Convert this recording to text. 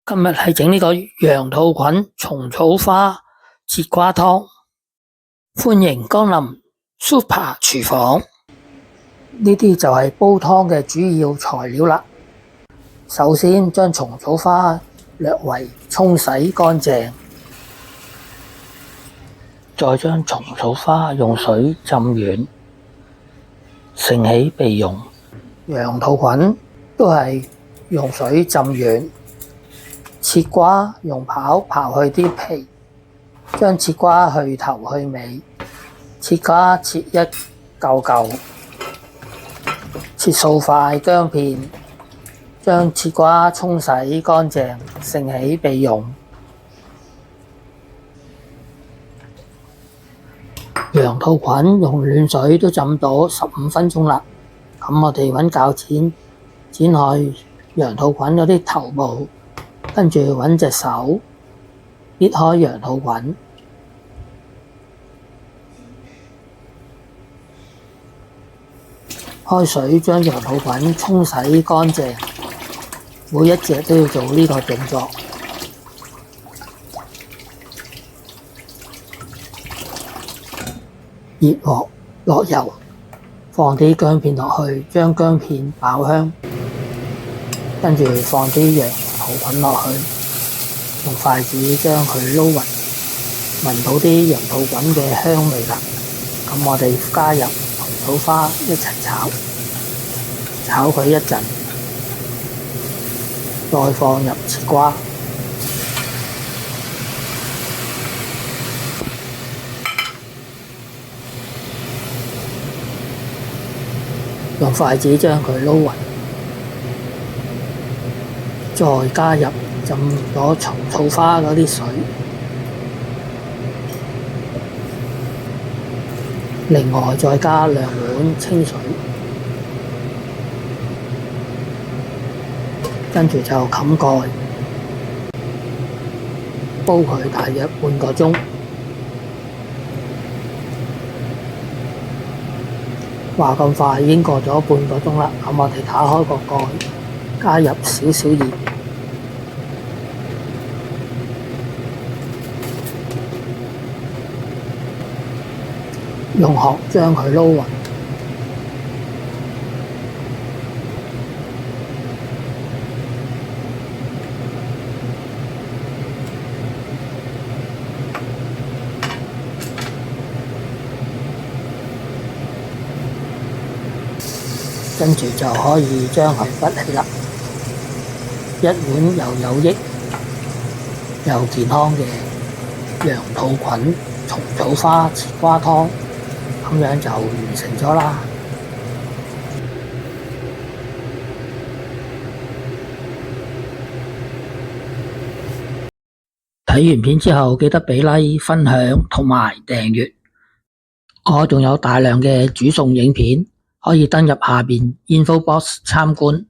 今日係整呢個羊肚菌蟲草花節瓜湯，歡迎光臨 Super 廚房。呢啲就係煲湯嘅主要材料啦。首先將蟲草花略為沖洗乾淨，再將蟲草花用水浸軟，盛起備用。羊肚菌都係用水浸軟。切瓜用刨去啲皮，將切瓜去頭去尾。切瓜切一嚿嚿，切數塊薑片，將切瓜沖洗乾淨，盛起備用。羊肚菌用暖水都浸咗15分鐘啦。咁我哋揾鉸剪剪開羊肚菌嗰啲頭部。跟住揾隻手搣開羊肚菌，開水將羊肚菌沖洗乾淨，每一隻都要做呢個動作。熱鑊落油，放啲薑片落去，將薑片爆香，跟住放啲羊肚菌落去，用筷子將佢撈勻，聞到啲羊肚菌嘅香味啦。咁我哋加入蟲草花一齊炒，炒佢一陣，再放入切瓜，用筷子將佢撈勻。再加入浸咗蟲草花嗰啲水，另外再加2碗清水，跟住就冚蓋，煲佢大約半個鐘。話咁快已經過咗半個鐘啦，咁我哋打開個蓋，加入少少鹽，用殼將佢撈勻，跟住就可以將佢舀起啦。一碗又有益又健康嘅羊肚菌蟲草花節瓜湯，咁樣就完成咗啦。睇完片之後記得俾 like、分享同埋訂閱。我仲有大量嘅煮餸影片，可以登入下邊 info box 參觀。